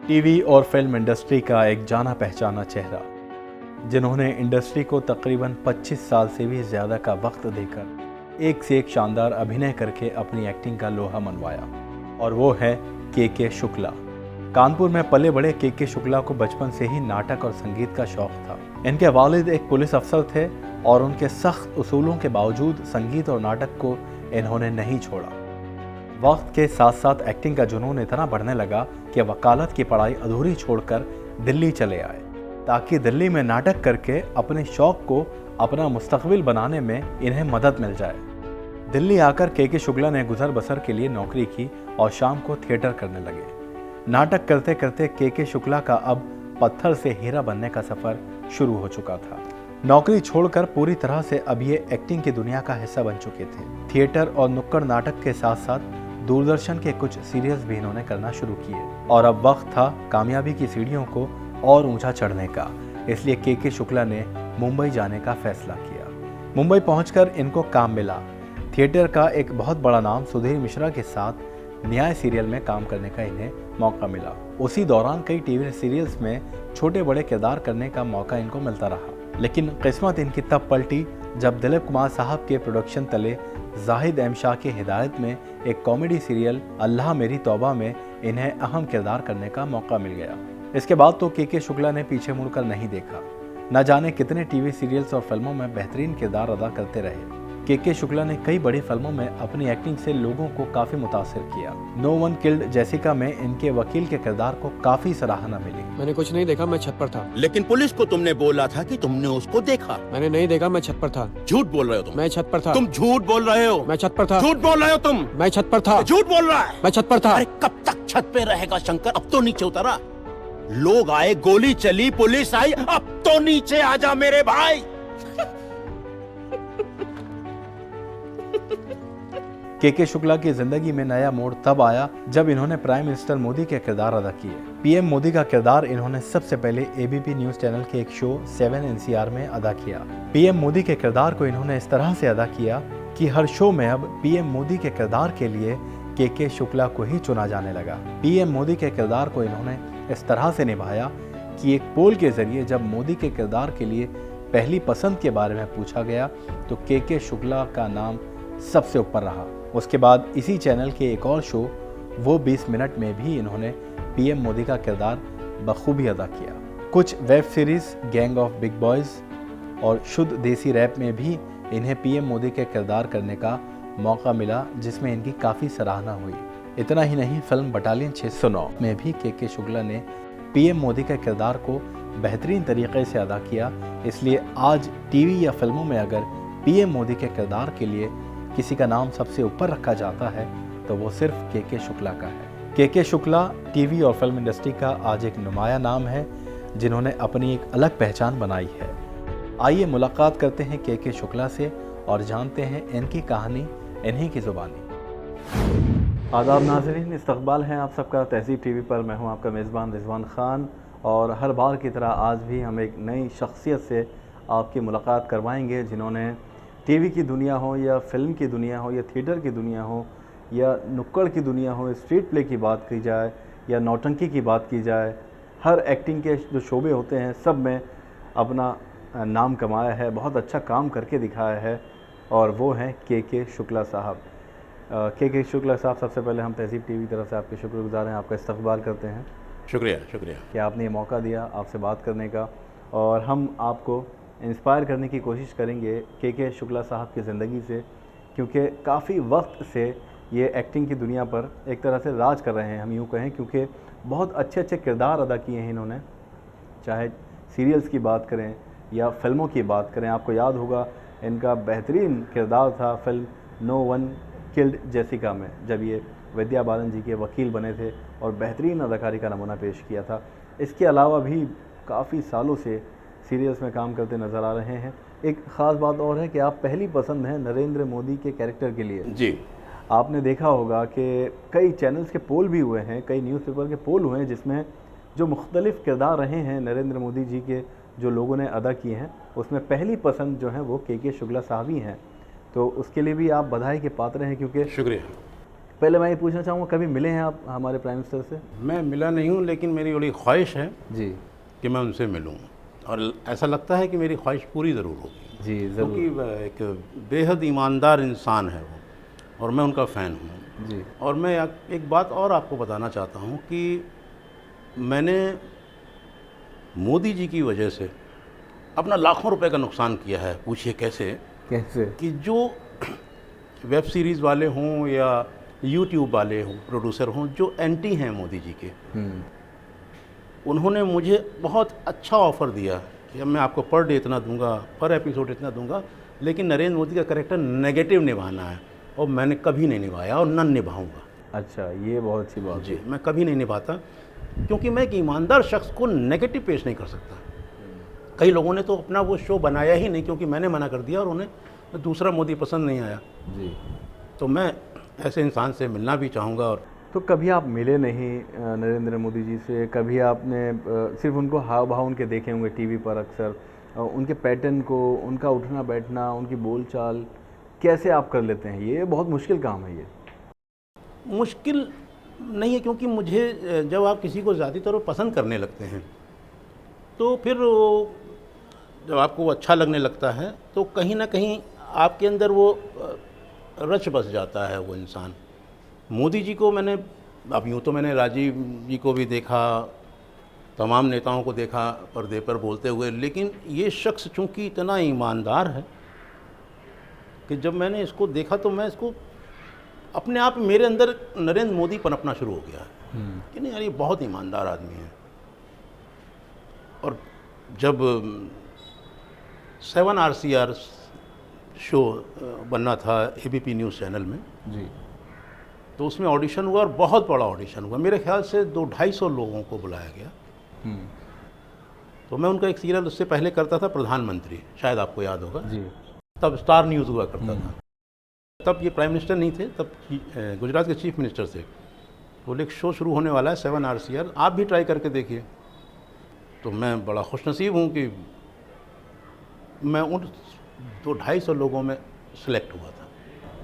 TV और film industry का एक जाना पहचाना चेहरा, जिन्होंने इंडस्ट्री को तकरीबन 25 साल से भी ज़्यादा का वक्त देकर एक से एक शानदार अभिनय करके अपनी एक्टिंग का लोहा मनवाया, और वो है के शुक्ला। कानपुर में पले बड़े के शुक्ला को बचपन से ही नाटक और संगीत का शौक था। इनके वालिद एक पुलिस अफसर थे और उनके सख्त उसूलों के बावजूद संगीत और नाटक को इन्होंने नहीं छोड़ा। वक्त के साथ साथ एक्टिंग का जुनून इतना बढ़ने लगा कि वकालत की पढ़ाई अधूरी छोड़कर दिल्ली चले आए, ताकि दिल्ली में नाटक करके अपने शौक को अपना मुस्तकबिल बनाने में इन्हें मदद मिल जाए। दिल्ली आकर के शुक्ला ने गुजर बसर के लिए नौकरी की और शाम को थिएटर करने लगे। नाटक करते करते के शुक्ला का अब पत्थर से हीरा बनने का सफर शुरू हो चुका था। नौकरी छोड़कर पूरी तरह से अब ये एक्टिंग की दुनिया का हिस्सा बन चुके थे। थिएटर और नुक्कड़ नाटक के साथ साथ दूरदर्शन के कुछ सीरियल्स भी इन्होंने करना शुरू किए, और अब वक्त था कामयाबी की सीढ़ियों को और ऊंचा चढ़ने का। इसलिए के शुक्ला ने मुंबई जाने का फैसला किया। मुंबई पहुंचकर इनको काम मिला। थिएटर का एक बहुत बड़ा नाम सुधीर मिश्रा के साथ न्याय सीरियल में काम करने का इन्हें मौका मिला। उसी दौरान कई टीवी सीरियल्स में छोटे बड़े किरदार करने का मौका इनको मिलता रहा, लेकिन किस्मत इनकी तब पलटी जब दिलीप कुमार साहब के प्रोडक्शन तले जाहिद एम शाह की हिदायत में एक कॉमेडी सीरियल अल्लाह मेरी तौबा में इन्हें अहम किरदार करने का मौका मिल गया। इसके बाद तो के शुक्ला ने पीछे मुड़कर नहीं देखा। न जाने कितने टीवी सीरियल्स और फिल्मों में बेहतरीन किरदार अदा करते रहे। के शुक्ला ने कई बड़ी फिल्मों में अपनी एक्टिंग से लोगों को काफी मुतासिर किया। नो वन किल्ड जेसिका में इनके वकील के किरदार को काफी सराहना मिली। मैंने कुछ नहीं देखा, मैं छत पर था। लेकिन पुलिस को तुमने बोला था कि तुमने उसको देखा। मैंने नहीं देखा, मैं छत पर था। झूठ बोल रहे हो तुम। मैं छत पर था। तुम झूठ बोल रहे हो। मैं छत पर था। झूठ बोल रहे हो तुम। मैं छत पर था। झूठ बोल रहा है। मैं छत पर था। अरे कब तक छत पे रहेगा शंकर? अब तो नीचे उतरा। लोग आए, गोली चली, पुलिस आई, अब तो नीचे आजा मेरे भाई। के शुक्ला की जिंदगी में नया मोड़ तब आया जब इन्होंने प्राइम मिनिस्टर मोदी के किरदार अदा किए। पीएम मोदी का किरदार इन्होंने सबसे पहले एबीपी न्यूज चैनल के एक शो 7 NCR में अदा किया। पीएम मोदी के किरदार को इन्होंने इस तरह से अदा किया कि हर शो में अब पीएम मोदी के किरदार के लिए के शुक्ला को ही चुना जाने लगा। पीएम मोदी के किरदार को इन्होंने इस तरह से निभाया कि एक पोल के जरिए जब मोदी के किरदार के लिए पहली पसंद के बारे में पूछा गया तो के शुक्ला का नाम सबसे ऊपर रहा। उसके बाद इसी चैनल के एक और शो वो 20 मिनट में भी इन्होंने पीएम मोदी का किरदार बखूबी अदा किया। कुछ web series gang of big boys और शुद्ध देसी रैप में भी इन्हें पीएम मोदी के किरदार करने का मौका मिला, जिसमें इनकी काफ़ी सराहना हुई। इतना ही नहीं, फिल्म बटालियन 609 में भी के शुक्ला ने पीएम मोदी के किरदार को बेहतरीन तरीके से अदा किया। इसलिए आज टीवी या फिल्मों में अगर पीएम मोदी के किरदार के लिए किसी का नाम सबसे ऊपर रखा जाता है तो वो सिर्फ के शुक्ला का है। के शुक्ला टीवी और फिल्म इंडस्ट्री का आज एक नुमाया नाम है, जिन्होंने अपनी एक अलग पहचान बनाई है। आइए मुलाकात करते हैं के शुक्ला से और जानते हैं इनकी कहानी इन्हीं की ज़ुबानी। आदाब नाज़रीन, इस्तकबाल है आप सबका तहज़ीब टीवी पर। मैं हूं आपका मेज़बान रिजवान ख़ान, और हर बार की तरह आज भी हम एक नई शख्सियत से आपकी मुलाकात करवाएंगे, जिन्होंने टीवी की दुनिया हो या फिल्म की दुनिया हो या थिएटर की दुनिया हो या नुक्कड़ की दुनिया हो, स्ट्रीट प्ले की बात की जाए या नौटंकी की बात की जाए, हर एक्टिंग के जो शोबे होते हैं सब में अपना नाम कमाया है, बहुत अच्छा काम करके दिखाया है, और वो हैं के शुक्ला साहब। के शुक्ला साहब, सबसे पहले हम तहज़ीब टीवी की तरफ से आपके शुक्रगुज़ार हैं, आपका इस्तकबाल करते हैं। शुक्रिया शुक्रिया कि आपने ये मौका दिया आपसे बात करने का, और हम आपको इंस्पायर करने की कोशिश करेंगे के शुक्ला साहब की ज़िंदगी से, क्योंकि काफ़ी वक्त से ये एक्टिंग की दुनिया पर एक तरह से राज कर रहे हैं, हम यूँ कहें, क्योंकि बहुत अच्छे अच्छे किरदार अदा किए हैं इन्होंने। चाहे सीरियल्स की बात करें या फिल्मों की बात करें, आपको याद होगा इनका बेहतरीन किरदार था film no one killed Jessica में, जब ये विद्या बालन जी के वकील बने थे और बेहतरीन अदाकारी का नमूना पेश किया था। इसके अलावा भी काफ़ी सालों से सीरियल्स में काम करते नज़र आ रहे हैं। एक ख़ास बात और है कि आप पहली पसंद हैं नरेंद्र मोदी के कैरेक्टर के लिए। जी, आपने देखा होगा कि कई चैनल्स के पोल भी हुए हैं, कई न्यूज़पेपर के पोल हुए हैं, जिसमें जो मुख्तलिफ़ किरदार रहे हैं नरेंद्र मोदी जी के जो लोगों ने अदा किए हैं, उसमें पहली पसंद जो है वो के शुक्ला साहब ही हैं। तो उसके लिए भी आप बधाई के पात्र हैं, क्योंकि शुक्रिया। पहले मैं ये पूछना चाहूँगा, कभी मिले हैं आप हमारे प्राइम मिनिस्टर से? मैं मिला नहीं हूँ, लेकिन मेरी बड़ी ख्वाहिश है जी कि मैं उनसे मिलूं, और ऐसा लगता है कि मेरी ख्वाहिश पूरी ज़रूर होगी, जी ज़रूर क्योंकि वह एक बेहद ईमानदार इंसान है वो, और मैं उनका फ़ैन हूँ। जी और मैं एक बात और आपको बताना चाहता हूँ कि मैंने मोदी जी की वजह से अपना लाखों रुपए का नुकसान किया है। पूछिए कैसे? कैसे? कि जो वेब सीरीज़ वाले हों या यूट्यूब वाले हों, प्रोड्यूसर हों, जो एंटी हैं मोदी जी के, उन्होंने मुझे बहुत अच्छा ऑफ़र दिया कि अब मैं आपको पर डे इतना दूंगा, पर एपिसोड इतना दूंगा, लेकिन नरेंद्र मोदी का कैरेक्टर नेगेटिव निभाना है, और मैंने कभी नहीं निभाया और न निभाऊंगा। अच्छा, ये बहुत अच्छी बात जी, है। मैं कभी नहीं निभाता, क्योंकि मैं एक ईमानदार शख्स को नेगेटिव पेश नहीं कर सकता। कई लोगों ने तो अपना वो शो बनाया ही नहीं क्योंकि मैंने मना कर दिया, और उन्हें दूसरा मोदी पसंद नहीं आया। जी, तो मैं ऐसे इंसान से मिलना भी चाहूँगा। और तो कभी आप मिले नहीं नरेंद्र मोदी जी से? कभी आपने सिर्फ उनको हाव भाव उनके देखे होंगे टीवी पर अक्सर, उनके पैटर्न को, उनका उठना बैठना, उनकी बोलचाल कैसे आप कर लेते हैं? ये बहुत मुश्किल काम है ये। मुश्किल नहीं है, क्योंकि मुझे जब आप किसी को ज़्यादा तौर पर पसंद करने लगते हैं, तो फिर जब आपको वो अच्छा लगने लगता है, तो कहीं ना कहीं आपके अंदर वो रच बस जाता है वो इंसान। मोदी जी को मैंने, अब यूँ तो मैंने राजीव जी को भी देखा, तमाम नेताओं को देखा पर्दे पर बोलते हुए, लेकिन ये शख्स चूँकि इतना ईमानदार है कि जब मैंने इसको देखा तो मैं इसको अपने आप, मेरे अंदर नरेंद्र मोदी पनपना शुरू हो गया कि नहीं यार, ये बहुत ईमानदार आदमी है। और जब 7 RCR शो बनना था ABP न्यूज़ चैनल में, जी, तो उसमें ऑडिशन हुआ, और बहुत बड़ा ऑडिशन हुआ। मेरे ख्याल से 200-250 लोगों को बुलाया गया। तो मैं उनका एक सीरियल उससे पहले करता था, प्रधानमंत्री, शायद आपको याद होगा। जी, तब स्टार न्यूज़ हुआ करता था। तब ये प्राइम मिनिस्टर नहीं थे, तब गुजरात के चीफ मिनिस्टर थे। बोले एक शो शुरू होने वाला है 7 RCR, आप भी ट्राई करके देखिए। तो मैं बड़ा खुशनसीब हूँ कि मैं उन 200-250 लोगों में सिलेक्ट हुआ था।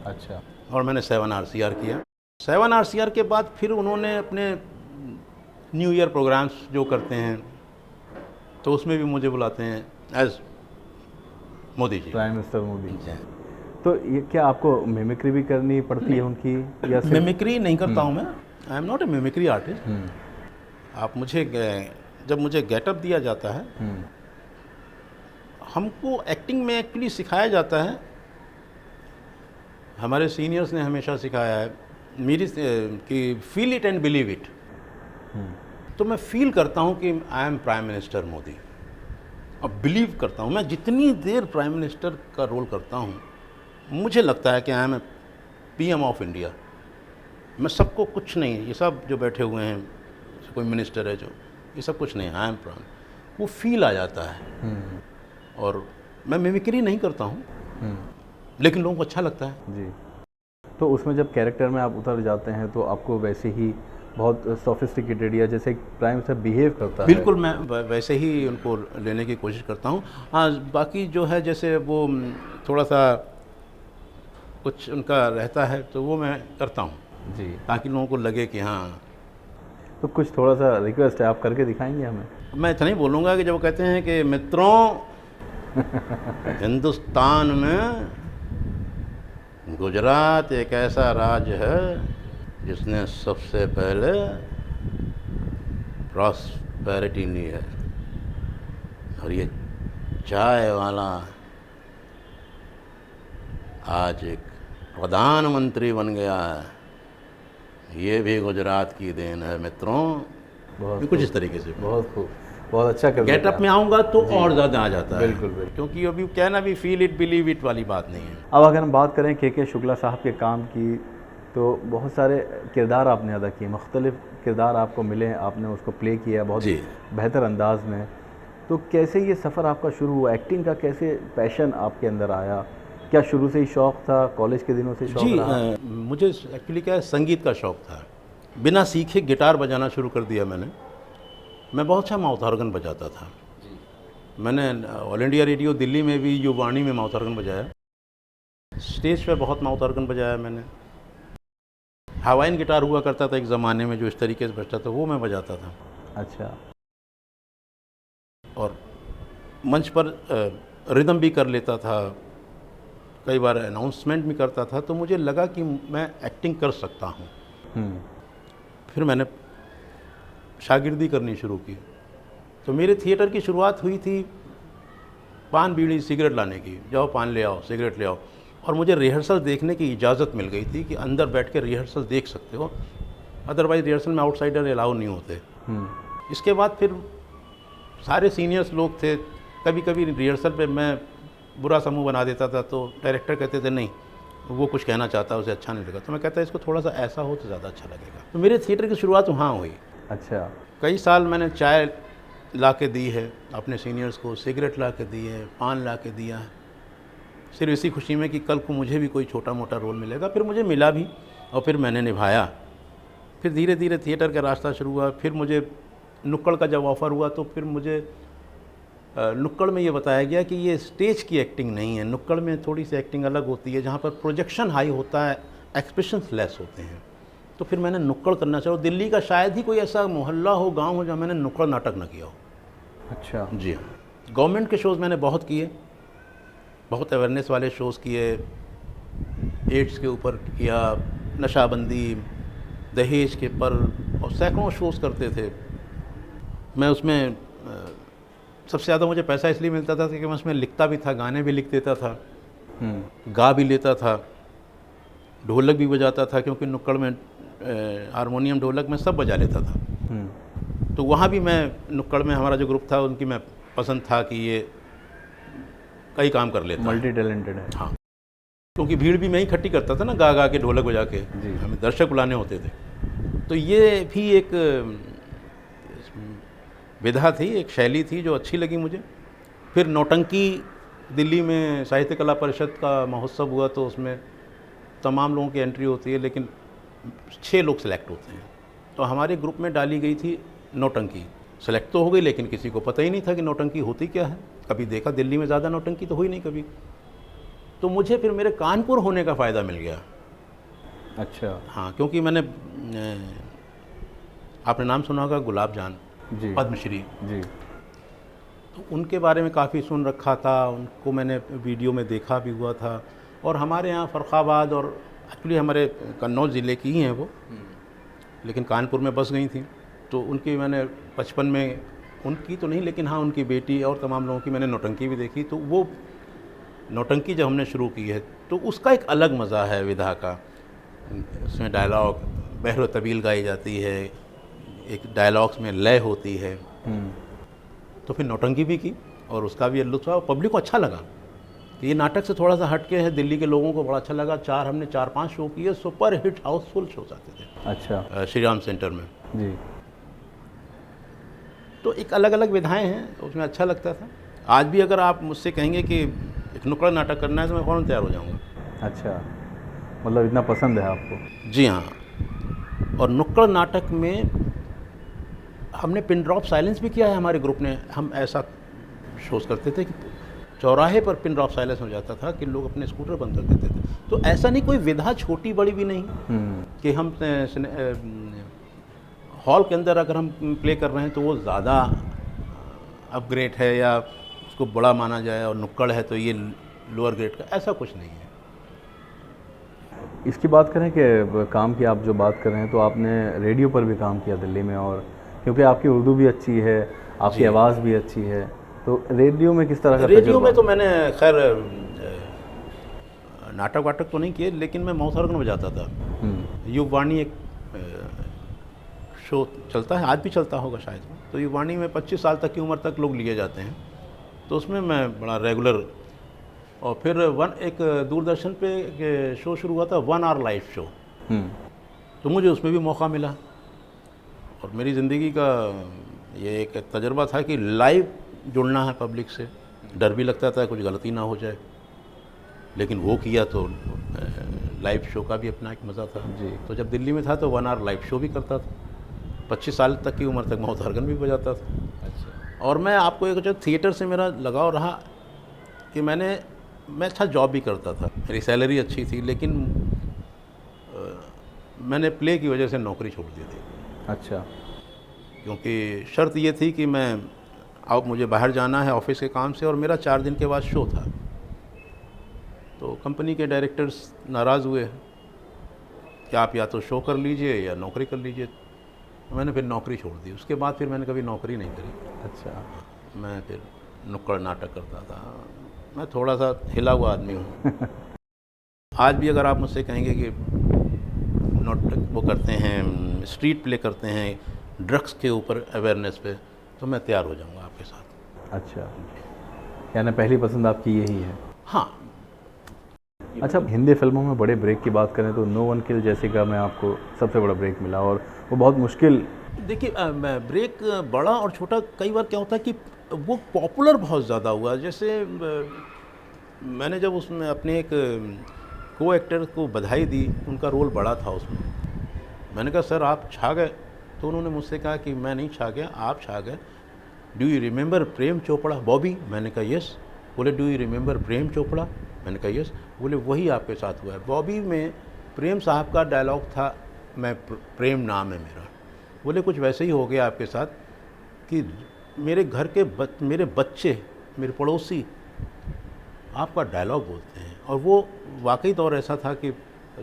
अच्छा, और मैंने 7 RCR किया। 7 RCR के बाद फिर उन्होंने अपने न्यू ईयर प्रोग्राम्स जो करते हैं, तो उसमें भी मुझे बुलाते हैं as Modi ji. Prime minister Modi. Ji. तो ये क्या आपको मिमिक्री भी करनी पड़ती है उनकी, या सिर्फ? मिमिक्री नहीं करता हूँ मैं, I am not a mimicry artist. आप मुझे जब मुझे गेटअप दिया जाता है, हमको एक्टिंग में एक्चुअली सिखाया जाता है, हमारे सीनियर्स ने हमेशा सिखाया है मेरी कि feel it and believe it. तो मैं फील करता हूँ कि I am prime minister Modi, और बिलीव करता हूँ। मैं जितनी देर प्राइम मिनिस्टर का रोल करता हूँ, मुझे लगता है कि I am PM of India. मैं सबको कुछ नहीं, ये सब जो बैठे हुए हैं, कोई मिनिस्टर है जो, ये सब कुछ नहीं, आई एम प्राइम, वो फील आ जाता है। और मैं मिमिक्री नहीं करता हूँ, लेकिन लोगों को अच्छा लगता है। जी, तो उसमें जब कैरेक्टर में आप उतर जाते हैं तो आपको वैसे ही बहुत सोफिस्टिकेटेड, या जैसे प्राइम मिनिस्टर बिहेव करता है, बिल्कुल मैं वैसे ही उनको लेने की कोशिश करता हूँ। हाँ, बाकी जो है जैसे वो थोड़ा सा कुछ उनका रहता है, तो वो मैं करता हूँ जी, ताकि लोगों को लगे कि हाँ। तो कुछ थोड़ा सा रिक्वेस्ट है, आप करके दिखाएंगे हमें? मैं इतना ही बोलूँगा कि जब वो कहते हैं कि मित्रों, हिंदुस्तान में गुजरात एक ऐसा राज्य है जिसने सबसे पहले प्रॉस्पेरिटी ली है, और ये चाय वाला आज एक प्रधानमंत्री बन गया है, ये भी गुजरात की देन है मित्रों। बहुत कुछ इस तरीके से बहुत खूब, बहुत अच्छा कर गेटअप में आऊँगा तो और ज़्यादा आ जाता है। बिल्कुल, बिल्कुल। क्योंकि अभी कहना भी फील इट बिलीव इट वाली बात नहीं है। अब अगर हम बात करें के शुक्ला साहब के काम की, तो बहुत सारे किरदार आपने अदा किए, मुख्तलिफ किरदार आपको मिले, आपने उसको प्ले किया बहुत जी। बेहतर अंदाज में। तो कैसे ये सफ़र आपका शुरू हुआ, एक्टिंग का कैसे पैशन आपके अंदर आया? क्या शुरू से ही शौक़ था, कॉलेज के दिनों से शौक़ जी, रहा? मुझे एक्चुअली क्या है, संगीत का शौक़ था। बिना सीखे गिटार बजाना शुरू कर दिया मैंने। मैं बहुत अच्छा माउथ ऑर्गन बजाता था। मैंने ऑल इंडिया रेडियो दिल्ली में भी युवाणी में माउथ ऑर्गन बजाया, स्टेज पे बहुत माउथ ऑर्गन बजाया मैंने। हवाइन गिटार हुआ करता था एक ज़माने में जो इस तरीके से बजता था, वो मैं बजाता था। अच्छा। और मंच पर रिदम भी कर लेता था, कई बार अनाउंसमेंट भी करता था। तो मुझे लगा कि मैं एक्टिंग कर सकता हूँ। फिर मैंने शागिर्दी करनी शुरू की। तो मेरे थिएटर की शुरुआत हुई थी पान बीड़ी सिगरेट लाने की, जाओ पान ले आओ, सिगरेट ले आओ। और मुझे रिहर्सल देखने की इजाज़त मिल गई थी कि अंदर बैठ के रिहर्सल देख सकते हो, अदरवाइज़ रिहर्सल में आउटसाइडर अलाउ नहीं होते। इसके बाद फिर सारे सीनियर्स लोग थे, कभी कभी रिहर्सल पे मैं बुरा सा मुँह बना देता था, तो डायरेक्टर कहते थे नहीं वो कुछ कहना चाहता है, उसे अच्छा नहीं लगा। तो मैं कहता इसको थोड़ा सा ऐसा हो तो ज़्यादा अच्छा लगेगा। तो मेरे थिएटर की शुरुआत वहाँ हुई। अच्छा। कई साल मैंने चाय ला के दी है अपने सीनियर्स को, सिगरेट ला के दी है, पान ला के दिया है, सिर्फ इसी खुशी में कि कल को मुझे भी कोई छोटा मोटा रोल मिलेगा। फिर मुझे मिला भी और फिर मैंने निभाया। फिर धीरे धीरे थिएटर का रास्ता शुरू हुआ। फिर मुझे नुक्कड़ का जब ऑफ़र हुआ तो फिर मुझे नुक्कड़ में ये बताया गया कि ये स्टेज की एक्टिंग नहीं है, नुक्कड़ में थोड़ी सी एक्टिंग अलग होती है, जहाँ पर प्रोजेक्शन हाई होता है, एक्सप्रेशंस लेस होते हैं। तो फिर मैंने नुक्कड़ करना चाहा। दिल्ली का शायद ही कोई ऐसा मोहल्ला हो, गांव हो, जहाँ मैंने नुक्कड़ नाटक ना किया हो। अच्छा। जी हाँ। गवर्नमेंट के शोज़ मैंने बहुत किए, बहुत अवेयरनेस वाले शोज़ किए, एड्स के ऊपर किया, नशाबंदी, दहेज के पर, और सैकड़ों शोज़ करते थे। मैं उसमें सबसे ज़्यादा मुझे पैसा इसलिए मिलता था कि मैं उसमें लिखता भी था, गाने भी लिख देता था, गा भी लेता था, ढोलक भी बजाता था, क्योंकि नुक्कड़ में हारमोनियम ढोलक मैं सब बजा लेता था। तो वहाँ भी मैं नुक्कड़ में हमारा जो ग्रुप था उनकी मैं पसंद था कि ये कई काम कर लेता, मल्टी टैलेंटेड है। हाँ, क्योंकि भीड़ भी मैं ही इकट्ठी करता था ना, गा गा के, ढोलक बजा के। जी। हमें दर्शक बुलाने होते थे। तो ये भी एक विधा थी, एक शैली थी जो अच्छी लगी मुझे। फिर नौटंकी, दिल्ली में साहित्य कला परिषद का महोत्सव हुआ, तो उसमें तमाम लोगों की एंट्री होती है, लेकिन 6 लोग सेलेक्ट होते हैं। तो हमारे ग्रुप में डाली गई थी नौटंकी। सेलेक्ट तो हो गई, लेकिन किसी को पता ही नहीं था कि नौटंकी होती क्या है। कभी देखा दिल्ली में ज़्यादा नौटंकी तो हुई नहीं कभी। तो मुझे फिर मेरे कानपुर होने का फ़ायदा मिल गया। अच्छा। हाँ, क्योंकि मैंने आपने नाम सुना होगा गुलाब जान जी। पद्मश्री जी। तो उनके बारे में काफ़ी सुन रखा था, उनको मैंने वीडियो में देखा भी हुआ था। और हमारे यहाँ फ़र्रुखाबाद, और एक्चुअली हमारे कन्नौज ज़िले की ही हैं वो, लेकिन कानपुर में बस गई थी। तो उनकी मैंने बचपन में, उनकी तो नहीं लेकिन हाँ उनकी बेटी और तमाम लोगों की मैंने नौटंकी भी देखी। तो वो नौटंकी जब हमने शुरू की है तो उसका एक अलग मज़ा है विधा का। उसमें डायलॉग बहरो तबील गाई जाती है, एक डायलॉग्स में लय होती है। तो फिर नौटंकी भी की और उसका भी लुत्फ़ हुआ। पब्लिक को अच्छा लगा कि ये नाटक से थोड़ा सा हटके है। दिल्ली के लोगों को बड़ा अच्छा लगा। हमने 4-5 शो किए, सुपर हिट हाउसफुल शोज आते थे। अच्छा। श्री राम सेंटर में जी। तो एक अलग अलग विधाएं हैं, उसमें अच्छा लगता था। आज भी अगर आप मुझसे कहेंगे कि एक नुक्कड़ नाटक करना है तो मैं फ़ौरन तैयार हो जाऊंगा। अच्छा, मतलब इतना पसंद है आपको? जी हाँ। और नुक्कड़ नाटक में हमने पिन ड्रॉप साइलेंस भी किया है हमारे ग्रुप ने। हम ऐसा शोज करते थे कि चौराहे पर पिन ड्रॉप साइलेंस हो जाता था कि लोग अपने स्कूटर बंद कर देते थे। तो ऐसा नहीं, कोई विधा छोटी बड़ी भी नहीं कि हम हॉल के अंदर अगर हम प्ले कर रहे हैं तो वो ज़्यादा अपग्रेड है या उसको बड़ा माना जाए, और नुक्कड़ है तो ये लोअर ग्रेड का, ऐसा कुछ नहीं है। इसकी बात करें कि काम की आप जो बात कर रहे हैं, तो आपने रेडियो पर भी काम किया दिल्ली में, और क्योंकि आपकी उर्दू भी अच्छी है, आपकी आवाज़ भी अच्छी है, तो रेडियो में किस तरह का? रेडियो में तो मैंने खैर नाटक वाटक तो नहीं किए, लेकिन मैं माउथ ऑर्गन बजाता था। युगवाणी एक शो चलता है, आज भी चलता होगा शायद। तो युगवाणी में 25 साल तक की उम्र तक लोग लिए जाते हैं, तो उसमें मैं बड़ा रेगुलर। और फिर एक दूरदर्शन पे एक शो शुरू हुआ था, 1 आवर लाइव शो। तो मुझे उसमें भी मौका मिला, और मेरी ज़िंदगी का ये एक तजर्बा था कि लाइव जुड़ना है पब्लिक से। डर भी लगता था कुछ गलती ना हो जाए, लेकिन वो किया तो लाइव शो का भी अपना एक मज़ा था जी। तो जब दिल्ली में था तो 1 आवर लाइव शो भी करता था। 25 साल तक की उम्र तक माउथ ऑर्गन भी बजाता था। अच्छा। और मैं आपको एक जो थिएटर से मेरा लगाव रहा कि मैं अच्छा जॉब भी करता था, मेरी सैलरी अच्छी थी, लेकिन मैंने प्ले की वजह से नौकरी छोड़ दी थी, अच्छा। क्योंकि शर्त ये थी कि मैं अब मुझे बाहर जाना है ऑफिस के काम से और मेरा 4 दिन के बाद शो था। तो कंपनी के डायरेक्टर्स नाराज़ हुए कि आप या तो शो कर लीजिए या नौकरी कर लीजिए। मैंने फिर नौकरी छोड़ दी। उसके बाद फिर मैंने कभी नौकरी नहीं करी। अच्छा। मैं फिर नुक्कड़ नाटक करता था। मैं थोड़ा सा हिला हुआ आदमी हूँ। आज भी अगर आप मुझसे कहेंगे कि वो करते हैं, स्ट्रीट प्ले करते हैं ड्रग्स के ऊपर अवेयरनेस पे, तो मैं तैयार हो जाऊँगा आपके साथ। अच्छा, यानी पहली पसंद आपकी यही है। हाँ। अच्छा, हिंदी फिल्मों में बड़े ब्रेक की बात करें तो नो वन किल जैसिका में आपको सबसे बड़ा ब्रेक मिला और वो बहुत मुश्किल। देखिए ब्रेक बड़ा और छोटा कई बार क्या होता है कि वो पॉपुलर बहुत ज़्यादा हुआ। जैसे मैंने जब उसमें अपने एक को एक्टर को बधाई दी, उनका रोल बड़ा था उसमें। मैंने कहा सर आप छा गए। तो उन्होंने मुझसे कहा कि मैं नहीं छा गया, आप छा गए। Do you remember Prem Chopra Bobby? मैंने कहा यस। बोले do you remember Prem Chopra? मैंने कहा यस। बोले वही आपके साथ हुआ है। बॉबी में प्रेम साहब का डायलॉग था, मैं प्रेम नाम है मेरा। बोले कुछ वैसे ही हो गया आपके साथ कि मेरे घर के मेरे बच्चे, मेरे पड़ोसी आपका डायलॉग बोलते हैं। और वो वाकई दौर ऐसा था कि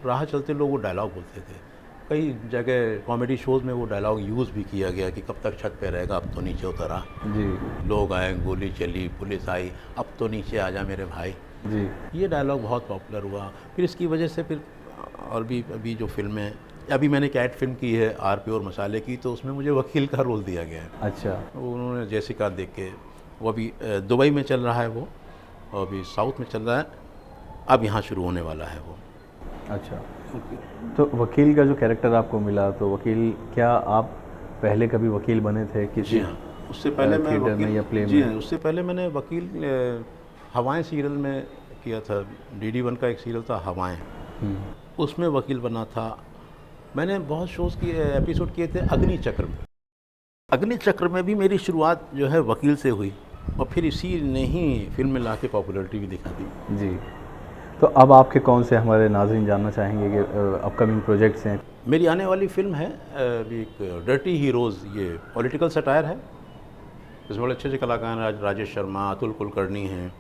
राह चलते लोग वो डायलॉग बोलते थे। कई जगह कॉमेडी शोज़ में वो डायलॉग यूज़ भी किया गया कि कब तक छत पे रहेगा, अब तो नीचे उतरा। जी। लोग आए, गोली चली, पुलिस आई, अब तो नीचे आ जा मेरे भाई। जी। ये डायलॉग बहुत पॉपुलर हुआ। फिर इसकी वजह से फिर और भी अभी जो फिल्में, अभी मैंने कैट फिल्म की है आर.पी. और मसाले की, तो उसमें मुझे वकील का रोल दिया गया है। अच्छा। उन्होंने जैसिका देख के, वो अभी दुबई में चल रहा है वो, और अभी साउथ में चल रहा है, अब यहाँ शुरू होने वाला है वो। अच्छा, तो वकील का जो कैरेक्टर आपको मिला, तो वकील, क्या आप पहले कभी वकील बने थे किसी? जी हाँ, उससे पहले मैं थिएटर में वकील, या प्ले जी में? हाँ, उससे पहले मैंने वकील हवाएं सीरियल में किया था। DD1 का एक सीरियल था हवाएं, उसमें वकील बना था। मैंने बहुत शोज़ किए, एपिसोड किए थे अग्नि चक्र में। अग्नि चक्र में भी मेरी शुरुआत जो है वकील से हुई, और फिर इसी ने ही फिल्म में ला के पॉपुलरिटी भी दिखा दी। जी। तो अब आपके कौन से हमारे नाज़रीन जानना चाहेंगे कि अपकमिंग प्रोजेक्ट्स हैं? मेरी आने वाली फिल्म है अभी एक डर्टी हीरोज़, ये पॉलिटिकल सटायर है। इसमें बड़े अच्छे अच्छे कलाकार हैं, राजेश शर्मा, अतुल कुलकर्णी हैं।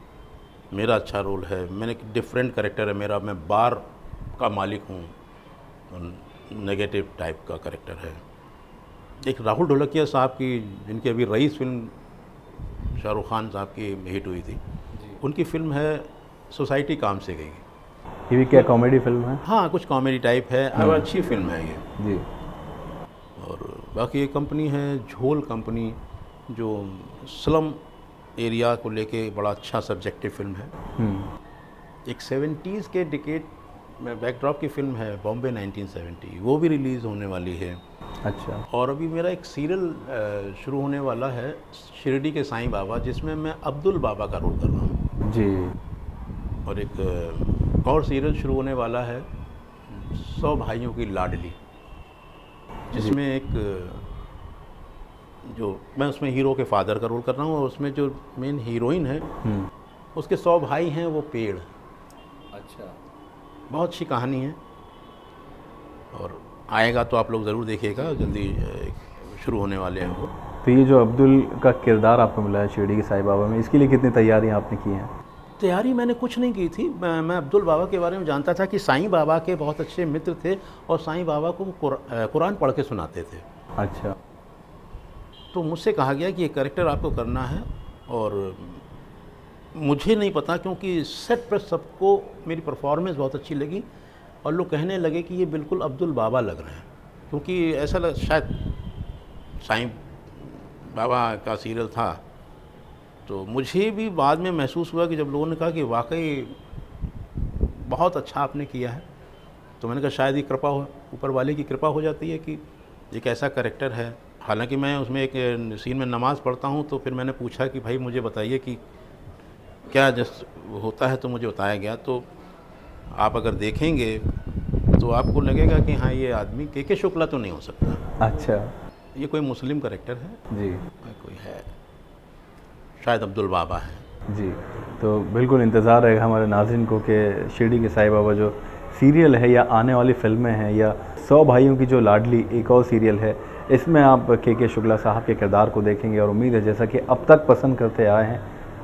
मेरा अच्छा रोल है। मैंने एक डिफरेंट कैरेक्टर है मेरा, मैं बार का मालिक हूँ, नेगेटिव टाइप का कैरेक्टर है। एक राहुल ढोलकिया साहब की, जिनकी अभी रईस फिल्म शाहरुख खान साहब की हिट हुई थी, उनकी फिल्म है सोसाइटी काम से गई। ये भी क्या कॉमेडी फिल्म है? हाँ, कुछ कॉमेडी टाइप है और अच्छी फिल्म है ये। जी। और बाकी एक कंपनी है झोल कंपनी, जो स्लम एरिया को लेके बड़ा अच्छा सब्जेक्टिव फिल्म है। एक 70s के डिकेड में बैकड्रॉप की फिल्म है बॉम्बे 1970, वो भी रिलीज़ होने वाली है। अच्छा। और अभी मेरा एक सीरियल शुरू होने वाला है शिरडी के साईं बाबा, जिसमें मैं अब्दुल बाबा का रोल कर रहा हूँ। जी। और एक और सीरियल शुरू होने वाला है 100 भाइयों की लाडली, जिसमें एक जो मैं उसमें हीरो के फादर का रोल कर रहा हूँ, और उसमें जो मेन हीरोइन है उसके 100 भाई हैं, वो पेड़। अच्छा। बहुत अच्छी कहानी है, और आएगा तो आप लोग ज़रूर देखिएगा, जल्दी शुरू होने वाले हैं वो। तो ये जो अब्दुल का किरदार आपको मिला है शिरडी के साईं बाबा में, इसके लिए कितनी तैयारियां आपने की हैं? तैयारी मैंने कुछ नहीं की थी। मैं अब्दुल बाबा के बारे में जानता था कि साईं बाबा के बहुत अच्छे मित्र थे, और साईं बाबा को कुरान पढ़ के सुनाते थे। अच्छा। तो मुझसे कहा गया कि ये कैरेक्टर आपको करना है, और मुझे नहीं पता, क्योंकि सेट पर सबको मेरी परफॉर्मेंस बहुत अच्छी लगी, और लोग कहने लगे कि ये बिल्कुल अब्दुल बाबा लग रहे हैं, क्योंकि ऐसा शायद साईं बाबा का सीरियल था। तो मुझे भी बाद में महसूस हुआ कि जब लोगों ने कहा कि वाकई बहुत अच्छा आपने किया है, तो मैंने कहा शायद ये कृपा हो, ऊपर वाले की कृपा हो जाती है कि एक ऐसा कैरेक्टर है। हालांकि मैं उसमें एक सीन में नमाज़ पढ़ता हूँ, तो फिर मैंने पूछा कि भाई मुझे बताइए कि क्या जस होता है, तो मुझे बताया गया। तो आप अगर देखेंगे तो आपको लगेगा कि हाँ, ये आदमी के शुक्ला तो नहीं हो सकता। अच्छा। ये कोई मुस्लिम कैरेक्टर है जी। कोई है, शायद अब्दुल बाबा है। जी। तो बिल्कुल इंतज़ार रहेगा हमारे नाज़रीन को कि शिरडी के साईं बाबा जो सीरियल है या आने वाली फिल्में हैं या 100 भाइयों की जो लाडली एक और सीरियल है, इसमें आप के शुक्ला साहब के किरदार को देखेंगे और उम्मीद है जैसा कि अब तक पसंद करते आए हैं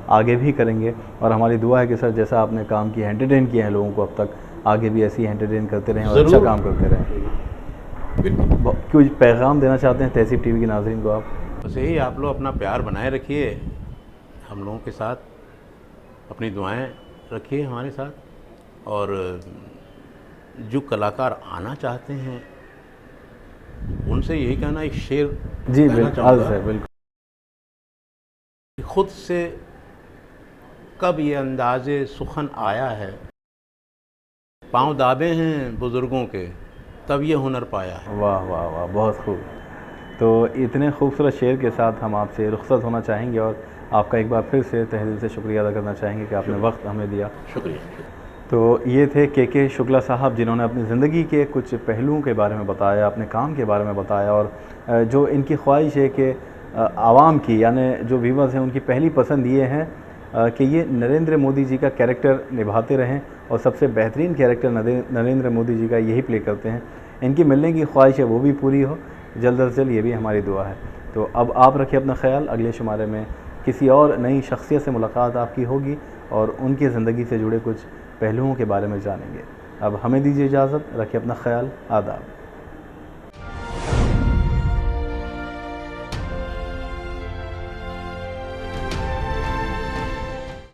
आगे भी करेंगे। और हमारी दुआ है कि सर जैसा आपने काम किया, एंटरटेन किया है लोगों को, अब तक आगे भी ऐसे ही एंटरटेन करते रहें और अच्छा काम करते रहें। बिल्कुल। कुछ पैगाम देना चाहते हैं तहसीब टीवी के नाज़रीन को आप? बस यही, आप लोग अपना प्यार बनाए रखिए हम लोगों के साथ, अपनी दुआएं रखिए हमारे साथ, और जो कलाकार आना चाहते हैं उनसे यही कहना, एक शेर जी कहना बिल्कुल चाहूँगा, सर, बिल्कुल। खुद से कब ये अंदाज़े सुखन आया है, पाँव दाबे हैं बुज़ुर्गों के तब ये हुनर पाया है। वाह वाह वाह, बहुत खूब। तो इतने खूबसूरत शेर के साथ हम आपसे रुखसत होना चाहेंगे और आपका एक बार फिर से तहे दिल से शुक्रिया अदा करना चाहेंगे कि आपने वक्त हमें दिया। शुक्रिया। तो ये थे के शुक्ला साहब, जिन्होंने अपनी ज़िंदगी के कुछ पहलुओं के बारे में बताया, अपने काम के बारे में बताया, और जो इनकी ख्वाहिश है कि आवाम की, यानी जो व्यूवर्स हैं, उनकी पहली पसंद ये है कि ये नरेंद्र मोदी जी का कैरेक्टर निभाते रहें और सबसे बेहतरीन कैरेक्टर नरेंद्र मोदी जी का यही प्ले करते हैं। इनकी मिलने की ख्वाहिश है वो भी पूरी हो जल्द अज जल्द, ये भी हमारी दुआ है। तो अब आप रखिए अपना ख्याल, अगले शुमारे में किसी और नई शख्सियत से मुलाकात आपकी होगी और उनकी ज़िंदगी से जुड़े कुछ पहलुओं के बारे में जानेंगे। अब हमें दीजिए इजाज़त, रखिए अपना ख्याल, आदाब।